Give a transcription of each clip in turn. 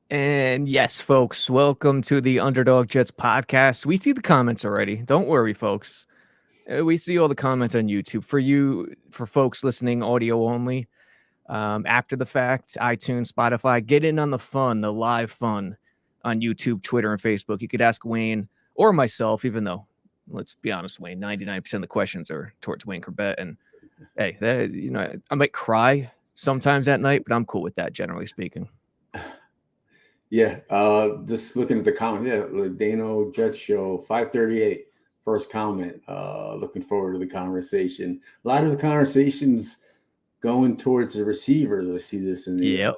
And yes, folks, welcome to the Underdog Jets Podcast. We see the comments already. Don't worry, folks. We see all the comments on YouTube. For folks listening audio only, after the fact, iTunes, Spotify, get in on the fun, the live fun on YouTube, Twitter, and Facebook. You could ask Wayne or myself, even though, let's be honest, Wayne, 99% of the questions are towards Wayne Chrebet. And hey, I might cry sometimes at night, but I'm cool with that, generally speaking. Yeah, just looking at the comment. Yeah, the Dano Jets Show 538. First comment. Looking forward to the conversation. A lot of the conversations going towards the receivers. I see this in the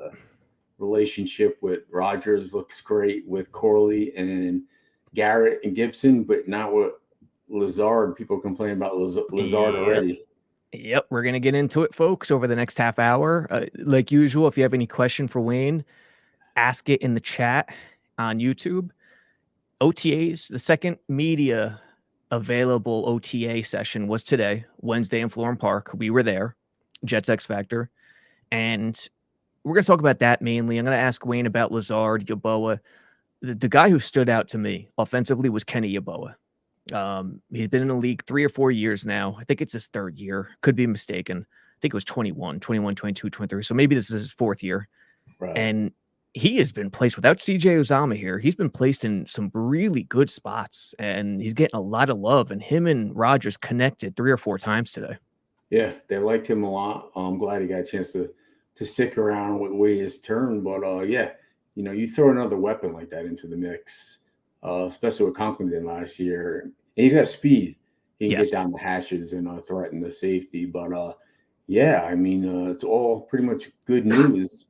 relationship with Rodgers looks great with Corley and Garrett and Gibson, but not with Lazard. People complain about Lazard already. Yep, we're going to get into it, folks, over the next half hour. Like usual, if you have any question for Wayne, ask it in the chat on YouTube. OTAs, the second media available OTA session was today, Wednesday in Florham Park. We were there, Jets X Factor. And we're going to talk about that mainly. I'm going to ask Wayne about Lazard, Yeboah. The guy who stood out to me offensively was Kenny Yeboah. He's been in the league 3 or 4 years now. I think it's his third year. Could be mistaken. I think it was 21, 22, 23. So maybe this is his fourth year. Right. And he has been placed without CJ Uzama here. He's been placed in some really good spots, and he's getting a lot of love. And him and Rodgers connected 3 or 4 times today. Yeah, they liked him a lot. I'm glad he got a chance to stick around and wait his turn. But yeah, you throw another weapon like that into the mix, especially what Conklin did last year. And he's got speed. He can get down the hatches and threaten the safety. But yeah, I mean, it's all pretty much good news.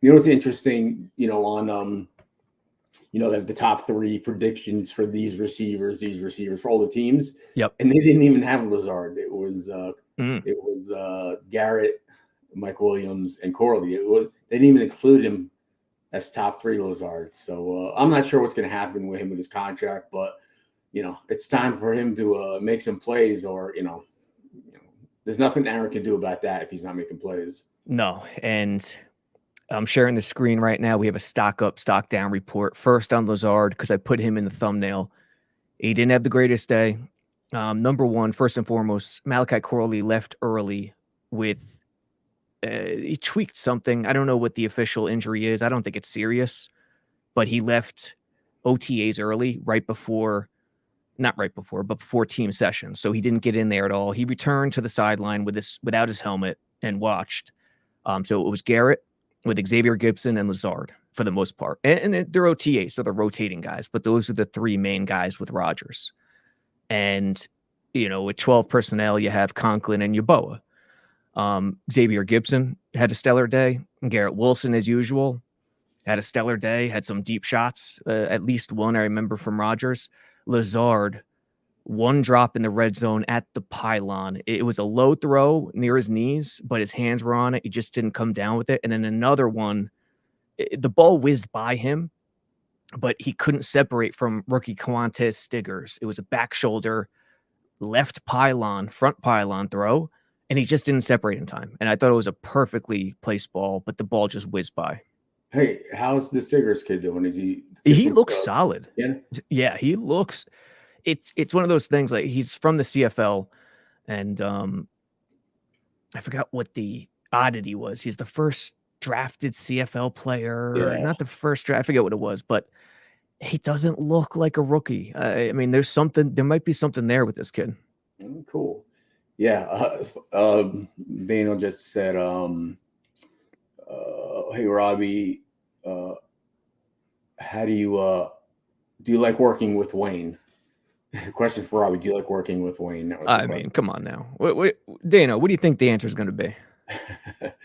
What's interesting, on the top 3 predictions for these receivers for all the teams. Yep. And they didn't even have Lazard. It was Garrett, Mike Williams, and Corley. They didn't even include him as top 3 Lazard. So I'm not sure what's going to happen with him with his contract, but it's time for him to make some plays, or there's nothing Aaron can do about that if he's not making plays. No, and I'm sharing the screen right now. We have a stock up, stock down report. First on Lazard, because I put him in the thumbnail. He didn't have the greatest day. Number one, first and foremost, Malachi Corley left early with he tweaked something. I don't know what the official injury is. I don't think it's serious, but he left OTAs early, not right before, but before team session. So he didn't get in there at all. He returned to the sideline without his helmet and watched. So it was Garrett with Xavier Gibson and Lazard for the most part. And they're OTAs, so they're rotating guys, but those are the 3 main guys with Rodgers. And, with 12 personnel, you have Conklin and Yeboah. Xavier Gibson had a stellar day. Garrett Wilson, as usual, had a stellar day, had some deep shots, at least one I remember from Rodgers. Lazard, 1 drop in the red zone at the pylon. It was a low throw near his knees, but his hands were on it. He just didn't come down with it. And then another one, the ball whizzed by him, but he couldn't separate from rookie Quantez Stiggers. It was a back shoulder, left pylon, front pylon throw, and he just didn't separate in time. And I thought it was a perfectly placed ball, but the ball just whizzed by. Hey, how's the Stiggers kid doing? Is he looks solid. Yeah, he looks... It's one of those things, like, he's from the CFL, and I forgot what the oddity was. He's the first drafted CFL player, not the first draft. I forget what it was, but he doesn't look like a rookie. I mean, there might be something there with this kid. Cool. Yeah. Daniel just said, hey, Robbie, how do you like working with Wayne? Question for Robbie: do you like working with Wayne? I mean, come on now. Dana, what do you think the answer is going to be?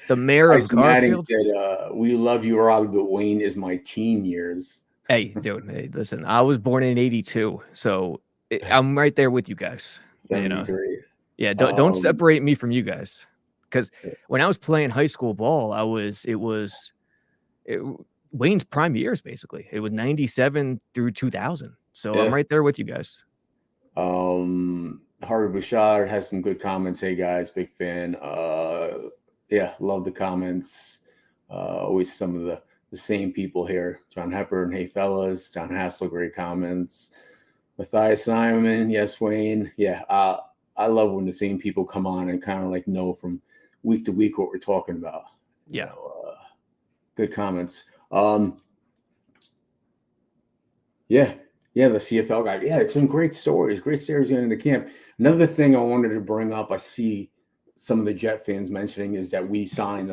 The mayor of Garfield said, we love you, Robbie, but Wayne is my teen years. Hey, dude, hey, listen, I was born in 82, so I'm right there with you guys. 73. Yeah, don't separate me from you guys. Because when I was playing high school ball, Wayne's prime years, basically. It was 97 through 2000. So I'm right there with you guys. Harvey Bouchard has some good comments. Hey guys, big fan. Yeah, love the comments. Always some of the same people here. John Hepburn, hey fellas. John Hassel, great comments. Matthias Simon, yes, Wayne. Yeah, I love when the same people come on and kind of like know from week to week what we're talking about. Yeah. Good comments. Yeah, the CFL guy. Yeah, some great stories in the camp. Another thing I wanted to bring up, I see some of the Jet fans mentioning, is that we signed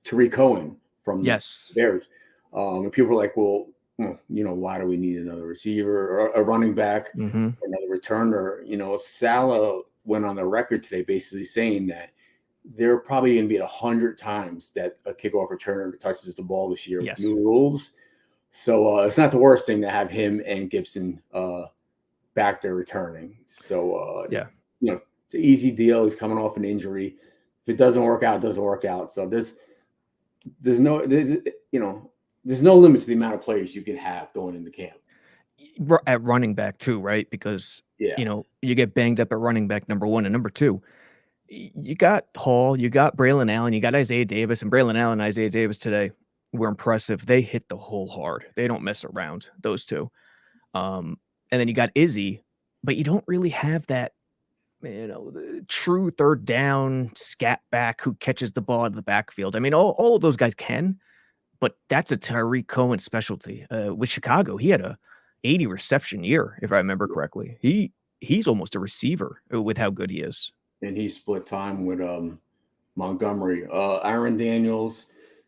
Tariq Cohen from the Bears. And people were like, well, why do we need another receiver or a running back, or another returner? Salah went on the record today basically saying that there are probably going to be 100 times that a kickoff returner touches the ball this year with new rules. So it's not the worst thing to have him and Gibson back there returning. So it's an easy deal. He's coming off an injury. If it doesn't work out, it doesn't work out. So there's no limit to the amount of players you can have going into camp. At running back too, right? Because you get banged up at running back, number one, and number two, you got Hall, you got Braylon Allen, you got Isaiah Davis, and Braylon Allen and Isaiah Davis today were impressive. They hit the hole hard. They don't mess around, those two. And then you got Izzy, but you don't really have that, the true third down scat back who catches the ball out of the backfield. I mean, all of those guys can, but that's a Tariq Cohen specialty. With Chicago, he had a 80 reception year, if I remember correctly. He's almost a receiver with how good he is. And he split time with Montgomery. Aaron Daniels,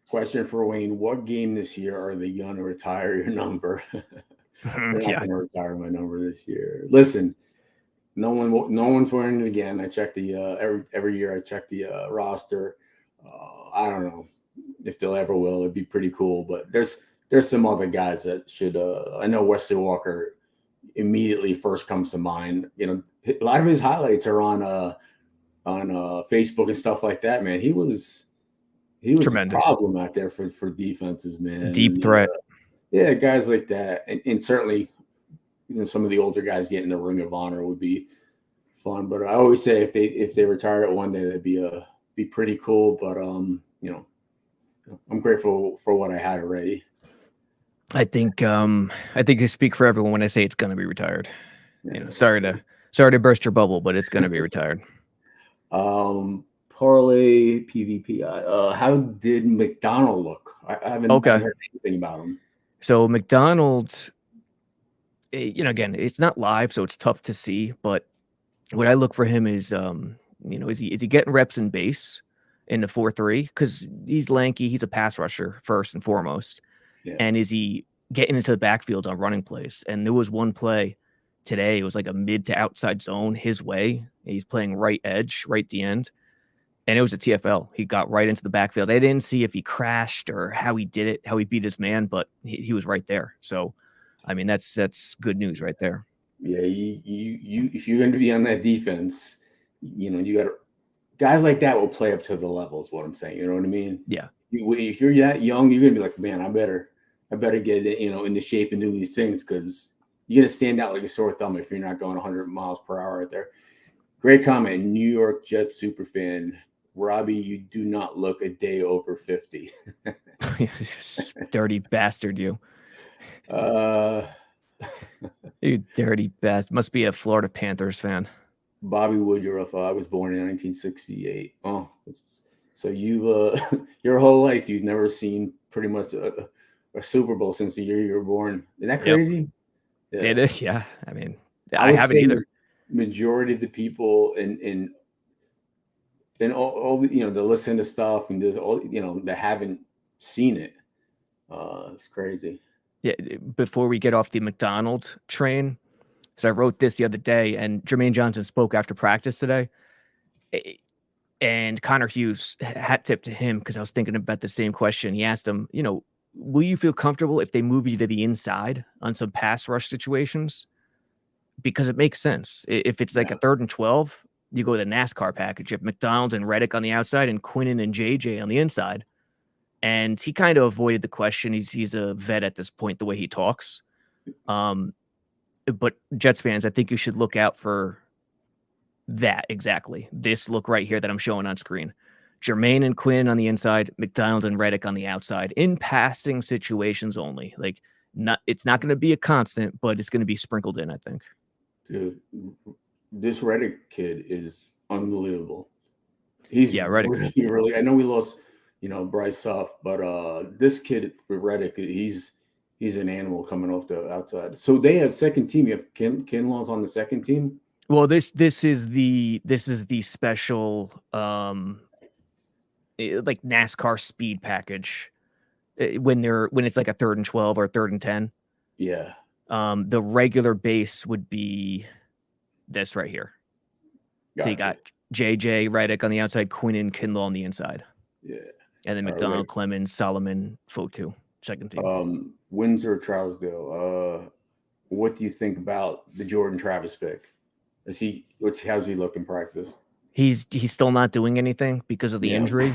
question for Wayne: what game this year are they going to retire your number? They're not going to retire my number this year. Listen, no one's wearing it again. I check the every year. I check the roster. I don't know if they'll ever will. It'd be pretty cool, but there's some other guys that should. I know Wesley Walker immediately first comes to mind. A lot of his highlights are on Facebook and stuff like that. Man, he was tremendous. A problem out there for defenses, man. Deep threat. Guys like that, and certainly some of the older guys getting the Ring of Honor would be fun. But I always say if they retired it one day, that'd be pretty cool. But I'm grateful for what I had already. I think I speak for everyone when I say it's going to be retired. Sorry to burst your bubble, but it's going to be retired. Parlay PvP. How did McDonald look? I haven't heard anything about him. So McDonald, again, it's not live, so it's tough to see. But what I look for him is, is he getting reps in base in the 4-3? Because he's lanky, he's a pass rusher first and foremost. Yeah. And is he getting into the backfield on running plays? And there was one play today. It was like a mid to outside zone his way. He's playing right edge, right at the end. And it was a TFL. He got right into the backfield. I didn't see if he crashed or how he did it, how he beat his man, but he was right there. So, I mean, that's good news right there. Yeah, you if you're going to be on that defense, you got to guys like that will play up to the level. Is what I'm saying. You know what I mean? Yeah. If you're that young, you're going to be like, man, I better get into shape and do these things because you're going to stand out like a sore thumb if you're not going 100 miles per hour right there. Great comment, New York Jets superfan. Robbie, you do not look a day over 50. Dirty bastard, you. You dirty bastard. Must be a Florida Panthers fan. Bobby Woodruff, I was born in 1968. Oh, so you've your whole life you've never seen pretty much a Super Bowl since the year you were born. Isn't that crazy? Yep. Yeah. It is, yeah. I mean, I haven't either. Majority of the people in all the listen to stuff and all that haven't seen it. It's crazy. Yeah. Before we get off the McDonald train, so I wrote this the other day, and Jermaine Johnson spoke after practice today, and Connor Hughes, hat tip to him because I was thinking about the same question. He asked him, will you feel comfortable if they move you to the inside on some pass rush situations? Because it makes sense. If it's like a 3rd and 12, you go with a NASCAR package. You have McDonald and Reddick on the outside and Quinnen and JJ on the inside. And he kind of avoided the question. He's a vet at this point, the way he talks. But Jets fans, I think you should look out for that exactly. This look right here that I'm showing on screen. Jermaine and Quinn on the inside, McDonald and Reddick on the outside in passing situations only. Like, it's not going to be a constant, but it's going to be sprinkled in, I think. Dude, this Reddick kid is unbelievable. He's Reddick. really. I know we lost, Bryce Huff, but this kid for Reddick, he's an animal coming off the outside. So they have second team. You have Kinlaw's on the second team. Well, this is the special like NASCAR speed package when it's like a 3rd and 12 or 3rd and 10. Yeah. The regular base would be this right here. Gotcha. So you got JJ Reddick on the outside, Quinn and Kinlaw on the inside. Yeah. And then McDonald, Clemens, Solomon, Fotu, second team. Windsor, Trousdale. What do you think about the Jordan Travis pick? How's he look in practice? He's still not doing anything because of the injury.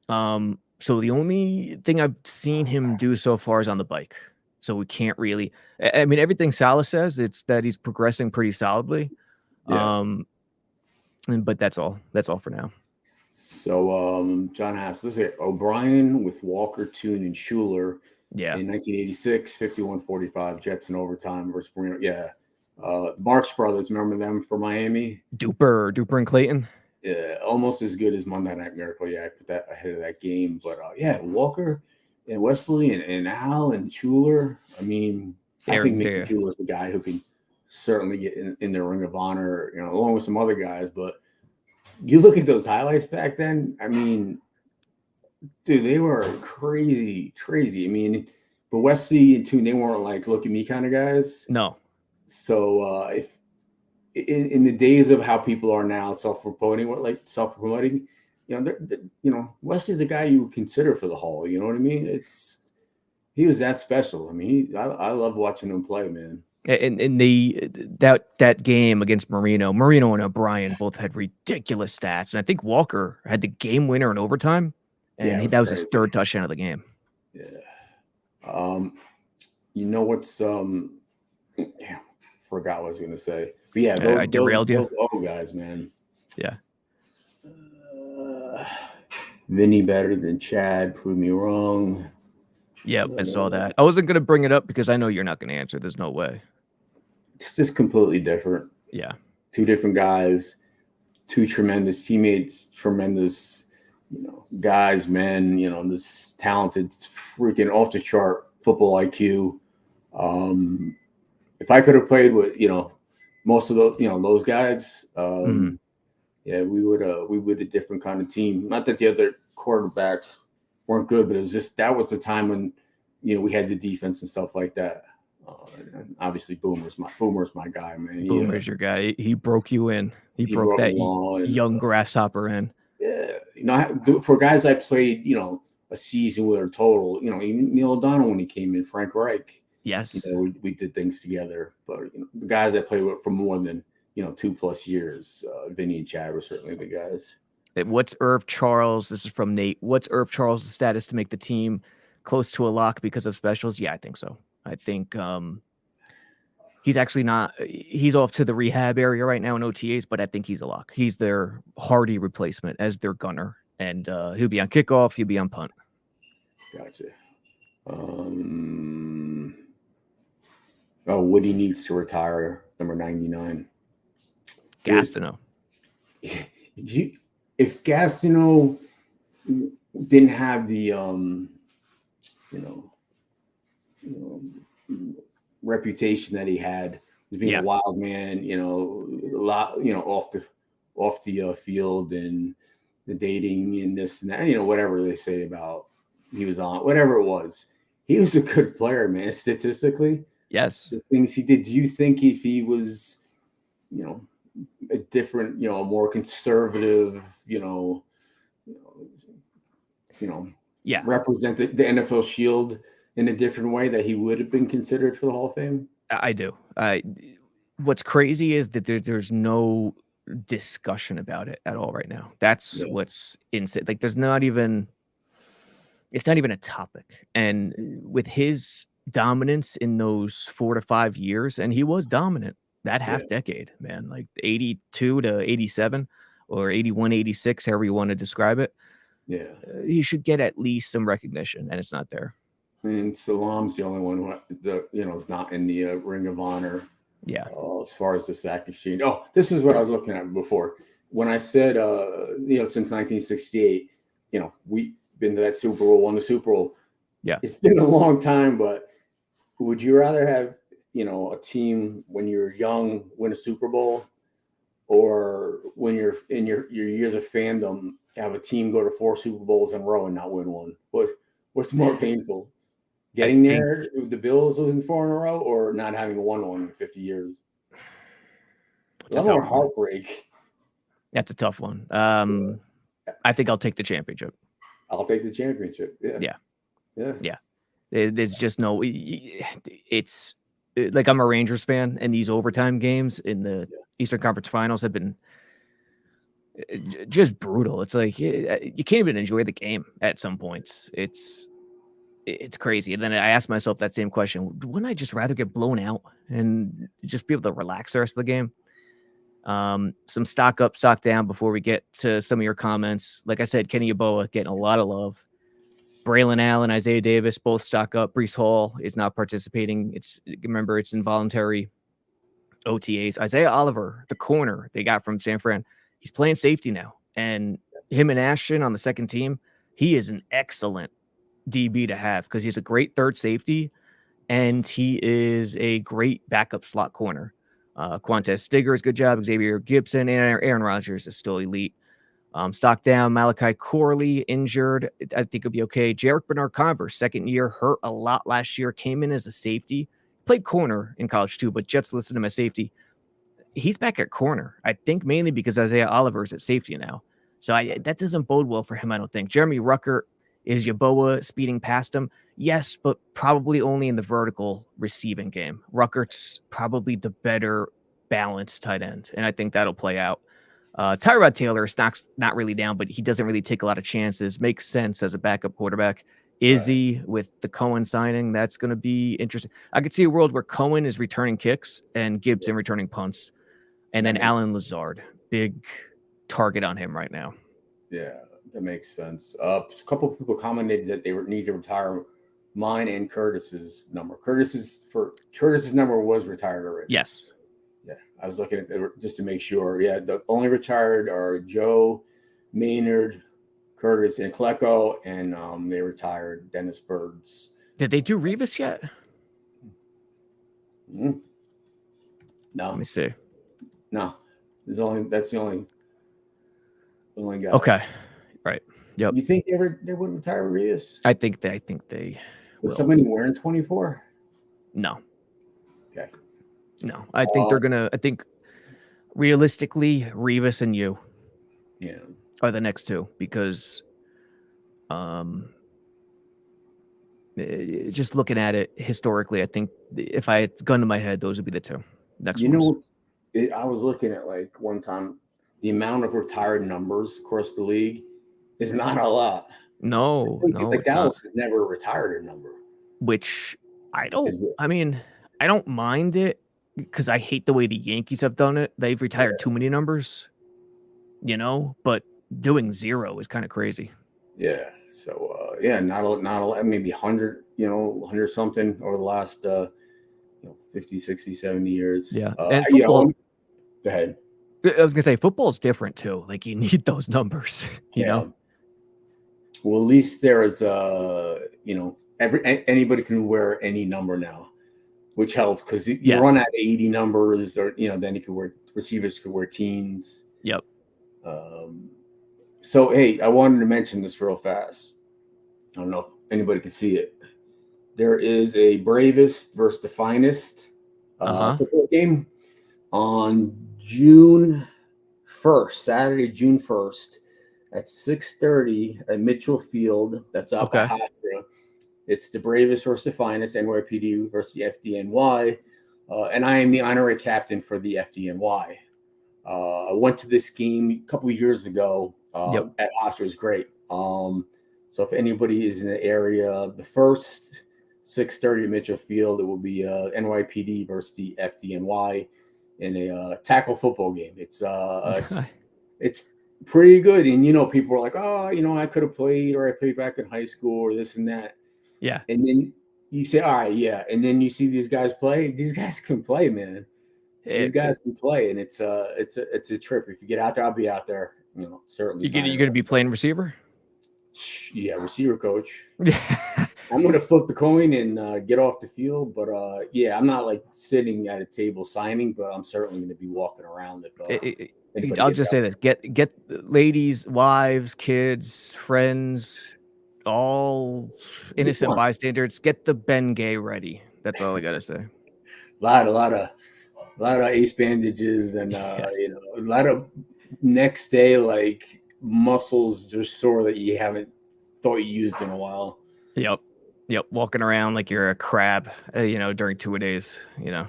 So the only thing I've seen him do so far is on the bike. So we can't really. I mean, everything Salah says, it's that he's progressing pretty solidly. Yeah. But that's all. That's all for now. So John Hass, let's say O'Brien with Walker, Toon, and Schuler. Yeah. In 1986, 51-45, Jets in overtime versus Marino. Yeah. Marx Brothers, remember them for Miami? Duper and Clayton. Yeah, almost as good as Monday Night Miracle. Yeah, I put that ahead of that game. But Walker and Wesley and Al and Schuler. I mean, I think Mickey Schuler's the guy who can certainly get in the Ring of Honor, along with some other guys. But you look at those highlights back then. I mean, dude, they were crazy. I mean, but Wesley and Toon, they weren't like look at me kind of guys. No. So if in the days of how people are now self-promoting, Wesley's the guy you would consider for the Hall. You know what I mean? He was that special. I mean, I love watching him play, man. And that game against Marino and O'Brien both had ridiculous stats, and I think Walker had the game winner in overtime, and that was his 3rd touchdown of the game. Yeah. You know what's forgot what I was going to say. But yeah, I derailed you. Those old guys, man. Yeah. Vinny better than Chad. Prove me wrong. Yep, I saw that. I wasn't going to bring it up because I know you're not going to answer. There's no way. It's just completely different. Yeah. 2 different guys, 2 tremendous teammates, tremendous, guys, men, this talented, freaking off the chart football IQ. If I could have played with, most of those guys, yeah, we would a different kind of team. Not that the other quarterbacks weren't good, but it was just that was the time when we had the defense and stuff like that. And obviously, Boomer's my guy, man. Boomer's your guy. He broke you in. He broke that young grasshopper in. Yeah, for guys I played, a season with or total, even Neil O'Donnell when he came in, Frank Reich. Yes, we did things together. But the guys I played with for more than 2+ years, Vinny and Chad were certainly the guys. What's Irv Charles? This is from Nate. What's Irv Charles' status to make the team close to a lock because of specials? Yeah, I think so. I think he's actually not. He's off to the rehab area right now in OTAs, but I think he's a lock. He's their Hardy replacement as their gunner, and he'll be on kickoff. He'll be on punt. Gotcha. Woody needs to retire. Number 99. Gastineau. If Gastineau didn't have the reputation that he had as being a wild man, a lot, off the field and the dating and this and that, whatever they say about he was on, whatever it was, he was a good player, man. Statistically, yes, the things he did. Do you think if he was, a different, a more conservative, represent the NFL shield in a different way that he would have been considered for the Hall of Fame? I do. What's crazy is that there's no discussion about it at all right now. That's what's insane. Like it's not even a topic. And with his dominance in those 4 to 5 years, and he was dominant that half decade, like 82 to 87 or 81, 86, however you want to describe it. Yeah. He should get at least some recognition, and it's not there. And Salam's the only one who is not in the Ring of Honor. Yeah. As far as the sack exchange. Oh, this is what I was looking at before. When I said, since 1968, we've been to that Super Bowl, won the Super Bowl. Yeah. It's been a long time, but would you rather have, a team when you're young win a Super Bowl, or when you're in your years of fandom have a team go to 4 Super Bowls in a row and not win one? What's more painful? Getting there, the Bills losing 4 in a row, or not having won one in 50 years? It's a more tough one. heartbreak. That's a tough one. I think I'll take the championship. I'll take the championship. Yeah. There's just no. It's like I'm a Rangers fan, and these overtime games in the Eastern Conference Finals have been just brutal. It's like you can't even enjoy the game at some points. It's crazy. And then I asked myself that same question: wouldn't I just rather get blown out and just be able to relax the rest of the game? Some stock up, stock down before we get to some of your comments. Like I said, Kenny Yeboah getting a lot of love. Braylon Allen, Isaiah Davis, both stock up. Breece Hall is not participating. It's involuntary OTAs. Isaiah Oliver, the corner they got from San Fran, he's playing safety now. And him and Ashton on the second team, he is an excellent DB to have because he's a great third safety and he is a great backup slot corner. Quantez Stigers, good job. Xavier Gibson and Aaron Rodgers is still elite. Stock down, Malachi Corley injured. I think it'll be okay. Jarek Bernard-Converse, second year, hurt a lot last year, came in as a safety, played corner in college too, but Jets listed him as safety. He's back at corner, I think mainly because Isaiah Oliver is at safety now. So that doesn't bode well for him, I don't think. Jeremy Ruckert, is Yeboah speeding past him? Yes, but probably only in the vertical receiving game. Ruckert's probably the better balanced tight end, and I think that'll play out. Tyrod Taylor, stock's not really down, but he doesn't really take a lot of chances. Makes sense as a backup quarterback. Izzy with the Cohen signing, that's going to be interesting. I could see a world where Cohen is returning kicks and Gibson returning punts. And then Alan Lazard, big target on him right now. Yeah, that makes sense. A couple of people commented that they need to retire mine and Curtis's number. Curtis's number was retired already. Yes. Yeah, I was looking at just to make sure. Yeah, the only retired are Joe, Maynard, Curtis, and Klecko, and they retired Dennis Birds. Did they do Revis yet? Mm-hmm. No. Let me see. No, that's the only guy. Okay, right. Yep. You think they would retire Revis? I think they. Is somebody wearing 24? No. Okay. No, I think they're gonna. I think realistically, Revis and you, are the next two because, just looking at it historically, I think if I had gun to my head, those would be the two next. I was looking at like one time, the amount of retired numbers across the league is not a lot. No, Dallas has never retired a number, which I don't. I mean, I don't mind it. Because I hate the way the Yankees have done it. They've retired too many numbers, but doing 0 is kind of crazy. Yeah. So, not a lot, maybe 100, 100 something over the last, 50, 60, 70 years. Yeah. And football. Go ahead. I was going to say football is different too. Like you need those numbers, you know? Well, at least there is, anybody can wear any number now. Which helps because you run at 80 numbers, or then you could wear receivers could wear teens. Yep. So hey, I wanted to mention this real fast. I don't know if anybody can see it. There is a Bravest versus the Finest football game on June 1st, Saturday, June 1st at 6:30 at Mitchell Field. That's up at Hofstra. It's the Bravest versus the Finest, NYPD versus the FDNY, and I am the honorary captain for the FDNY. I went to this game a couple of years ago at Hofstra. It was great. So if anybody is in the area, the first 6:30 at Mitchell Field, it will be NYPD versus the FDNY in a tackle football game. It's pretty good. And people are like, oh, I could have played, or I played back in high school, or this and that. Yeah. And then you say, all right, yeah. And then you see these guys play. These guys can play, man. These guys can play, and it's a trip. If you get out there, I'll be out there. Certainly. You're gonna be playing receiver? Yeah, receiver coach. Yeah. I'm gonna flip the coin and get off the field, but yeah, I'm not like sitting at a table signing, but I'm certainly gonna be walking around. I'll just say this: get ladies, wives, kids, friends, all innocent bystanders. Get the Bengay ready. That's all I gotta say. A lot of ace bandages and Yes. a lot of next day like muscles are sore that you haven't thought you used in a while. Yep. Walking around like you're a crab, during 2 days. Get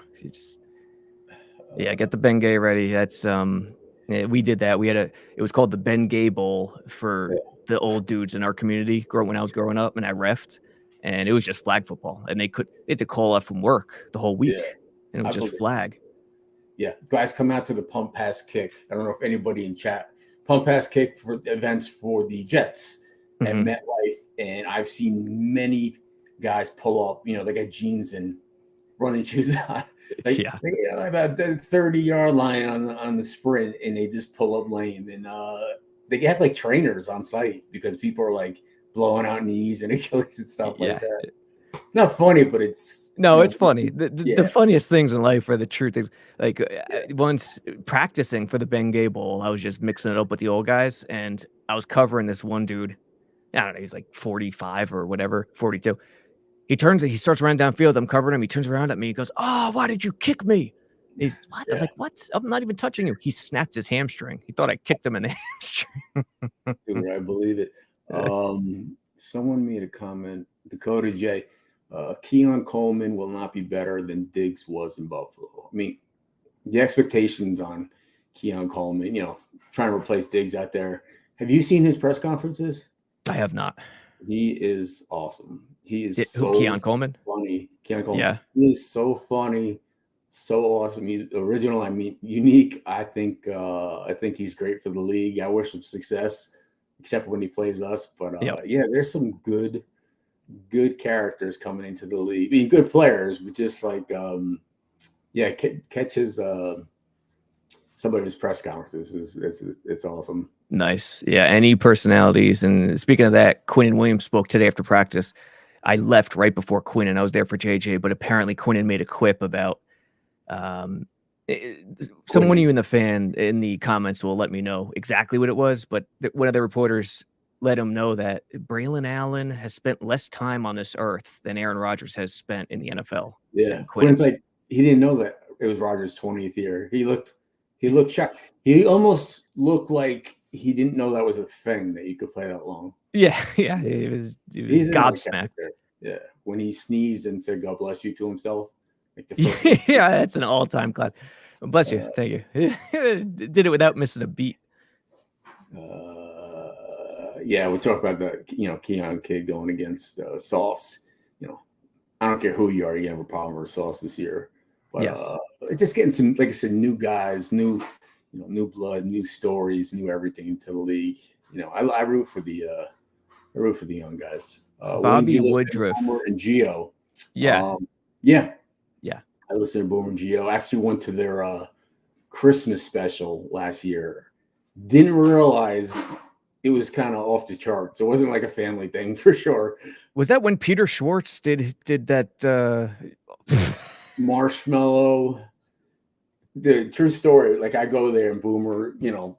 the Bengay ready. That's we did that. It was called the Bengay Bowl for the old dudes in our community when I was growing up, and I reffed, and it was just flag football, and they had to call off from work the whole week, and it was just flag. Yeah, guys come out to the pump pass kick. I don't know if anybody in chat pump pass kick for events for the Jets at MetLife, and I've seen many guys pull up. They got jeans and running shoes on. They about the 30-yard line on the sprint, and they just pull up lame, and they have like trainers on site because people are like blowing out knees and Achilles and stuff like that. It's not funny, but it's it's funny. The funniest things in life are the true things. Like once practicing for the Bengay Bowl, I was just mixing it up with the old guys, and I was covering this one dude. I don't know, he's like 45 or whatever, 42. He starts running downfield. I'm covering him. He turns around at me. He goes, "Oh, why did you kick me?" He's what? I'm like, "What? I'm not even touching you." He snapped his hamstring. He thought I kicked him in the hamstring. Dude, I believe it. Someone made a comment. Dakota J. Keon Coleman will not be better than Diggs was in Buffalo. I mean, the expectations on Keon Coleman, trying to replace Diggs out there. Have you seen his press conferences? I have not. He is awesome. He is Keon Coleman? Funny. Keon Coleman. Yeah. He is so funny, so awesome. He's original. I mean, unique. I think he's great for the league. I wish him success, except when he plays us. But there's some good characters coming into the league. I mean, good players, but just like catch his some of his press conferences. It's awesome. Nice. Yeah, any personalities. And speaking of that, Quinnen Williams spoke today after practice. I left right before Quinnen. I was there for JJ, but apparently Quinnen made a quip about someone of you in the comments will let me know exactly what it was, but one of the reporters let him know that Braylon Allen has spent less time on this earth than Aaron Rodgers has spent in the NFL. Yeah. Quinnen's like, he didn't know that it was Rodgers' 20th year. He looked shocked. He almost looked like he didn't know that was a thing that you could play that long. Yeah. He was gobsmacked. Yeah. When he sneezed and said "God bless you" to himself. Like the first that's an all-time class. Bless you. Thank you. Did it without missing a beat. We talk about the Keon kid going against Sauce. I don't care who you are, you have a problem with Sauce this year. But just getting some, like I said, new guys, new blood, new stories, new everything into the league. I root for the young guys. Bobby Woodruff and Gio. Yeah. I listened to Boomer and Gio. Actually went to their Christmas special last year. Didn't realize it was kind of off the charts. It wasn't like a family thing for sure. Was that when Peter Schwartz did that Marshmallow? The true story. Like I go there and Boomer,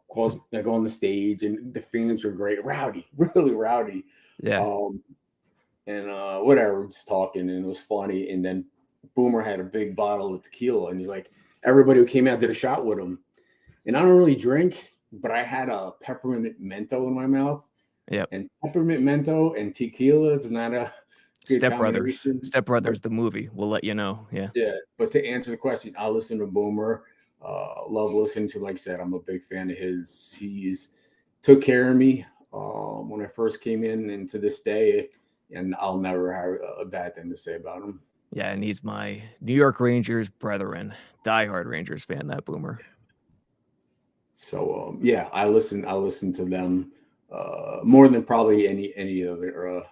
calls. I go on the stage and the fans are great, rowdy, really rowdy. Yeah. Whatever, just talking, and it was funny. And then Boomer had a big bottle of tequila, and he's like, everybody who came out did a shot with him. And I don't really drink, but I had a peppermint mento in my mouth. Yeah. And peppermint mento and tequila is not a good Step Brothers, the movie. We'll let you know. Yeah. Yeah. But to answer the question, I listen to Boomer. Love listening to, like I said, I'm a big fan of his. He's took care of me when I first came in, and to this day, and I'll never have a bad thing to say about him. Yeah, and he's my New York Rangers brethren, diehard Rangers fan, that Boomer. So yeah, I listen to them more than probably any other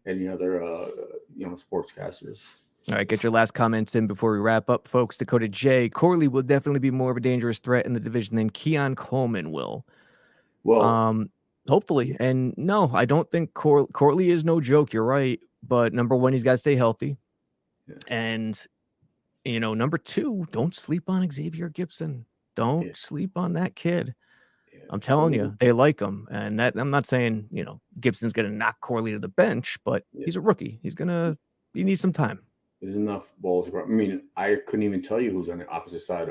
sportscasters. All right, get your last comments in before we wrap up, folks. Dakota J. Corley will definitely be more of a dangerous threat in the division than Keon Coleman will. Well, Hopefully. And no, I don't think Corley is no joke. You're right. But number one, he's got to stay healthy. Yeah. And, number two, don't sleep on Xavier Gibson. Don't sleep on that kid. Yeah. I'm telling you, they like him. And that I'm not saying, Gibson's going to knock Corley to the bench, but he's a rookie. He needs some time. There's enough balls. I mean, I couldn't even tell you who's on the opposite side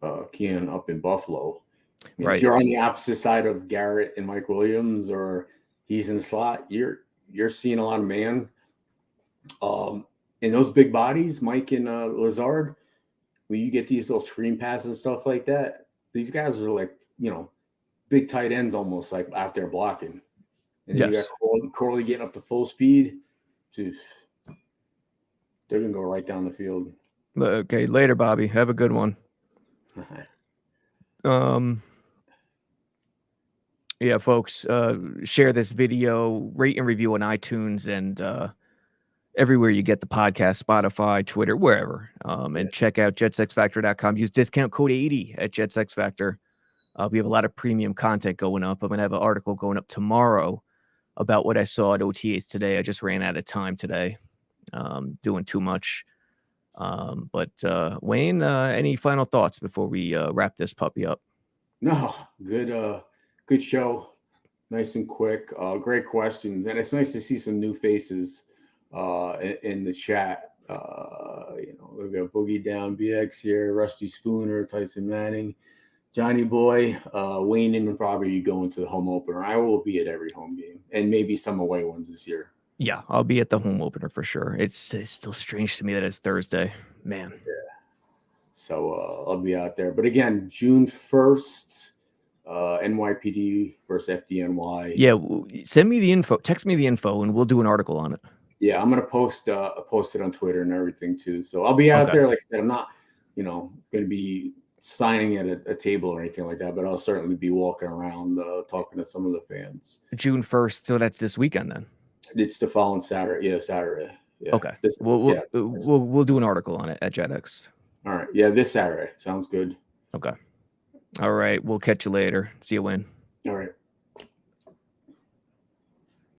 of Keon up in Buffalo. I mean, right. If you're on the opposite side of Garrett and Mike Williams, or he's in the slot, you're seeing a lot of man. In those big bodies, Mike and Lazard, when you get these little screen passes and stuff like that, these guys are like, big tight ends almost, like out there blocking. And then you got Corley getting up to full speed. Jeez. They're going to go right down the field. Okay, later, Bobby. Have a good one. Yeah, folks, share this video, rate and review on iTunes and everywhere you get the podcast, Spotify, Twitter, wherever. And check out jetsxfactor.com. Use discount code 80 at jetsxfactor. We have a lot of premium content going up. I'm going to have an article going up tomorrow about what I saw at OTAs today. I just ran out of time today. Doing too much. But Wayne, any final thoughts before we wrap this puppy up? No, good show. Nice and quick. Great questions. And it's nice to see some new faces in the chat. We've got Boogie Down BX here, Rusty Spooner, Tyson Manning, Johnny Boy, Wayne, and probably going to the home opener. I will be at every home game and maybe some away ones this year. Yeah, I'll be at the home opener for sure. It's still strange to me that it's Thursday, man. Yeah. So I'll be out there. But again, June 1st, NYPD versus FDNY. Yeah, send me the info. Text me the info, and we'll do an article on it. Yeah, I'm gonna post it on Twitter and everything too. So I'll be out there. Like I said, I'm not, going to be signing at a table or anything like that, but I'll certainly be walking around talking to some of the fans. June 1st, so that's this weekend then. It's the following Saturday. Yeah, Saturday. Yeah. Okay. We'll do an article on it at JetX. All right. Yeah, this Saturday. Sounds good. Okay. All right. We'll catch you later. See you, Wayne. All right.